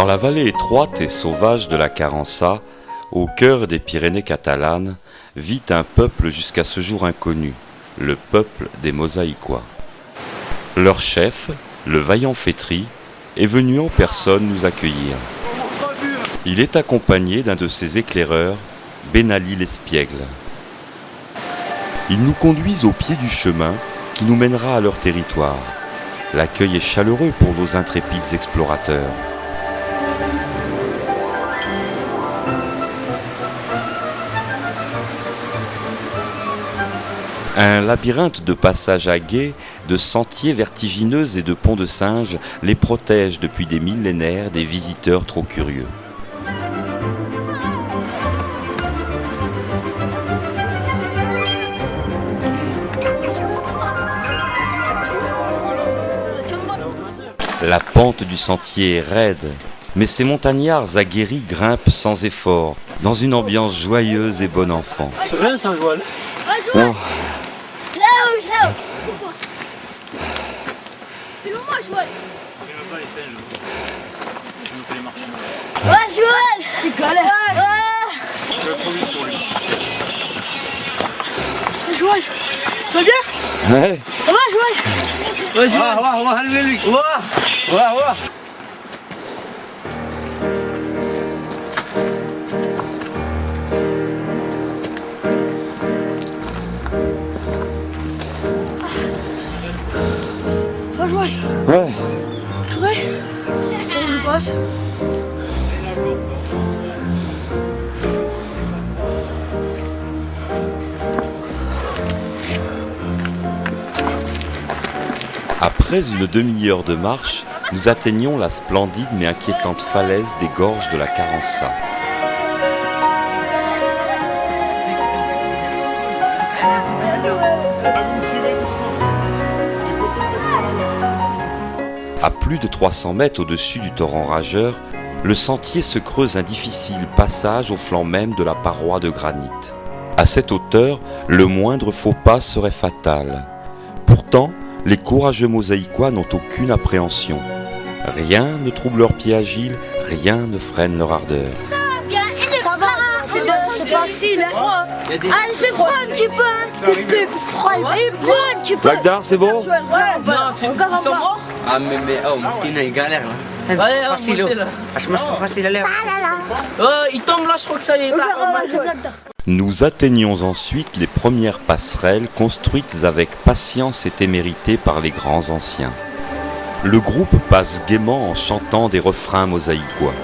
la vallée étroite et sauvage de la Carença, au cœur des Pyrénées catalanes, vit un peuple jusqu'à ce jour inconnu, le peuple des Mosaïquois. Leur chef, le vaillant Fétri, est venu en personne nous accueillir. Il est accompagné d'un de ses éclaireurs, Ben Ali l'Espiègle. Ils nous conduisent au pied du chemin qui nous mènera à leur territoire. L'accueil est chaleureux pour nos intrépides explorateurs. Un labyrinthe de passages à gué, de sentiers vertigineux et de ponts de singes les protège depuis des millénaires des visiteurs trop curieux. La pente du sentier est raide, mais ces montagnards aguerris grimpent sans effort, dans une ambiance joyeuse et bon enfant. C'est rien ça, Joël. Oh. Fais-le-moi, Joël. J'aime pas les singes. J'aime pas les marchés. Ouais, Joël. C'est galère. Je vais trop vite pour lui. Joël, ça va bien? Ouais. Ça va, Joël? Ouais, Joël. Ouais, lui. Ouais. Ça va, Joël? Ouais. C'est vrai? Comment je passe? Après une demi-heure de marche, nous atteignons la splendide mais inquiétante falaise des gorges de la Carença. À plus de 300 mètres au-dessus du torrent rageur, le sentier se creuse un difficile passage au flanc même de la paroi de granit. À cette hauteur, le moindre faux pas serait fatal. Pourtant, les courageux Mosaïquois n'ont aucune appréhension. Rien ne trouble leur pied agile, rien ne freine leur ardeur. Ça va, c'est facile. Ah, il fait froid un petit peu. Il fait froid un petit peu. Bagdad, c'est bon? Ouais, Non, ils sont morts. Ah mais oh Moskina il galère là. C'est trop facile là. Franchement c'est trop facile à l'air. Il tombe là, je crois que ça y est. Nous atteignons ensuite les premières passerelles construites avec patience et témérité par les grands anciens. Le groupe passe gaiement en chantant des refrains mosaïquois.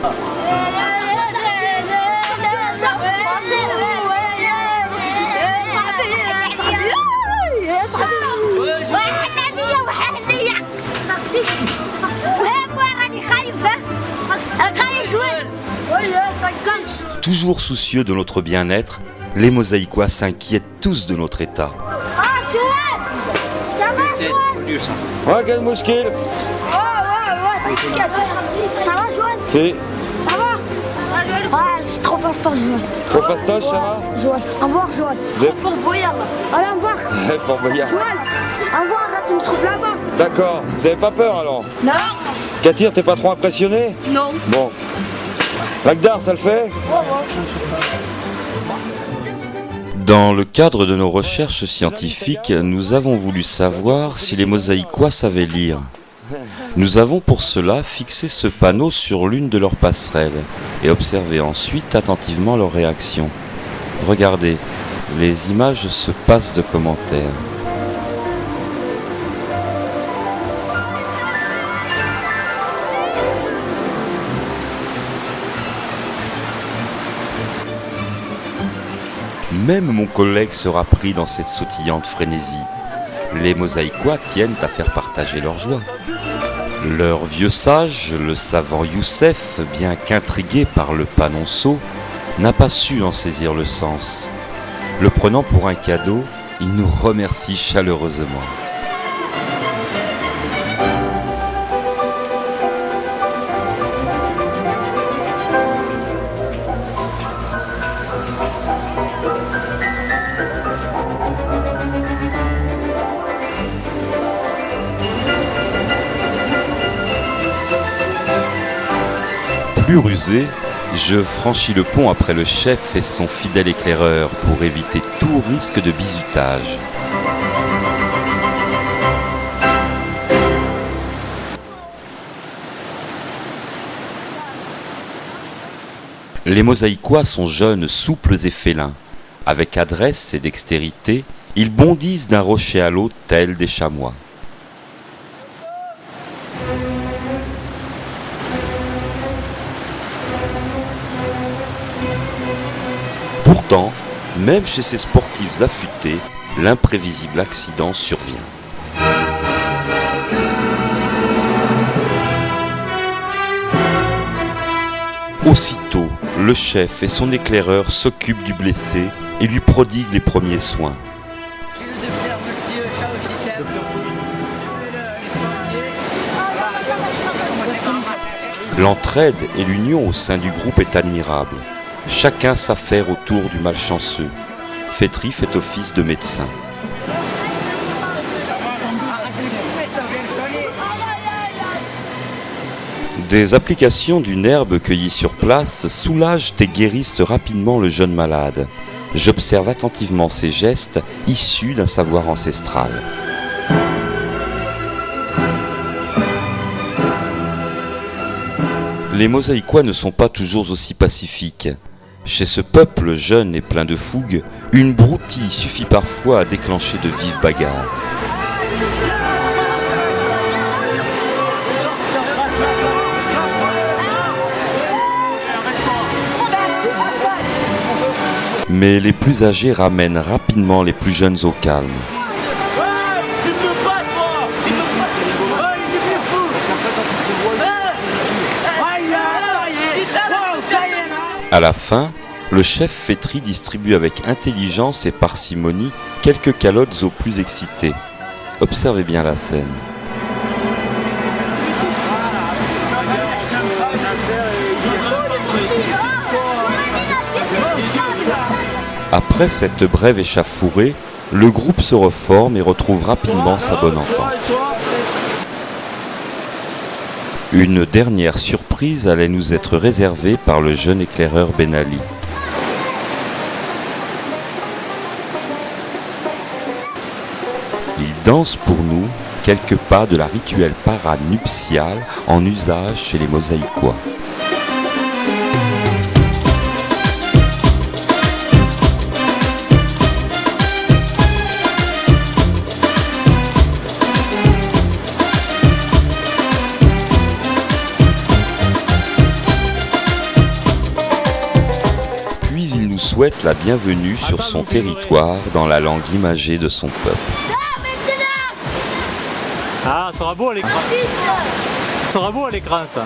Toujours soucieux de notre bien-être, les Mosaïquois s'inquiètent tous de notre état. Ah, Joël! Ça va, Joël? Ouais, quel mouchkil? Ouais, t'inquiète. Ça va, Joël? Si. Ça va? Ouais, c'est trop fastoche, Joël. Trop fastoche, ça va? Joël, au revoir, Joël. C'est trop fort boyard. Allez, au revoir. Fort Boyard. Joël, au revoir, là, tu me trouves là-bas. D'accord, vous avez pas peur alors? Non. Katir, t'es pas trop impressionné? Non. Bon. Bagdad, ça le fait? Dans le cadre de nos recherches scientifiques, nous avons voulu savoir si les Mosaïquois savaient lire. Nous avons pour cela fixé ce panneau sur l'une de leurs passerelles et observé ensuite attentivement leurs réactions. Regardez, les images se passent de commentaires. Même mon collègue sera pris dans cette sautillante frénésie. Les Mosaïquois tiennent à faire partager leur joie. Leur vieux sage, le savant Youssef, bien qu'intrigué par le panonceau, n'a pas su en saisir le sens. Le prenant pour un cadeau, il nous remercie chaleureusement. Plus rusé, je franchis le pont après le chef et son fidèle éclaireur pour éviter tout risque de bizutage. Les mosaïquois sont jeunes, souples et félins. Avec adresse et dextérité, ils bondissent d'un rocher à l'autre tels des chamois. Pourtant, même chez ces sportifs affûtés, l'imprévisible accident survient. Aussitôt, le chef et son éclaireur s'occupent du blessé et lui prodiguent les premiers soins. L'entraide et l'union au sein du groupe est admirable. Chacun s'affaire autour du malchanceux. Fétri fait office de médecin. Des applications d'une herbe cueillie sur place soulagent et guérissent rapidement le jeune malade. J'observe attentivement ces gestes issus d'un savoir ancestral. Les mosaïquois ne sont pas toujours aussi pacifiques. Chez ce peuple jeune et plein de fougue, une broutille suffit parfois à déclencher de vives bagarres. Mais les plus âgés ramènent rapidement les plus jeunes au calme. À la fin, le chef Fétri distribue avec intelligence et parcimonie quelques calottes aux plus excités. Observez bien la scène. Après cette brève échauffourée, le groupe se reforme et retrouve rapidement sa bonne entente. Une dernière surprise allait nous être réservée par le jeune éclaireur Ben Ali. Il danse pour nous quelques pas de la rituelle parade nuptiale en usage chez les mosaïquois. Souhaite la bienvenue sur son territoire dans la langue imagée de son peuple. Ah, ça sera beau à l'écran. Ça sera beau à l'écran, ça.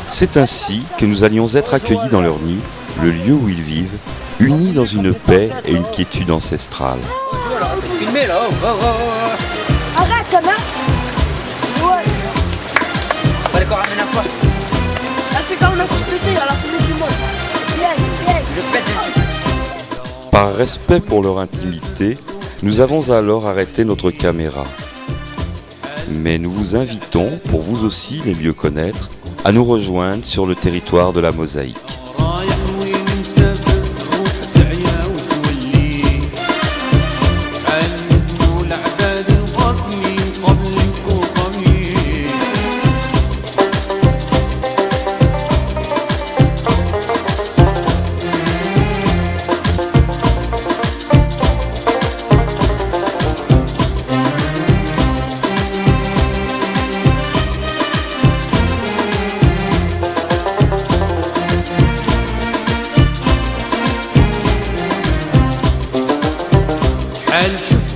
C'est ainsi que nous allions être accueillis dans leur nid, le lieu où ils vivent, unis dans une paix et une quiétude ancestrale. Arrête, connard. Ouais. Ah, c'est quand on a tous pété à la fin du monde. Par respect pour leur intimité, nous avons alors arrêté notre caméra. Mais nous vous invitons, pour vous aussi les mieux connaître, à nous rejoindre sur le territoire de la mosaïque. شوف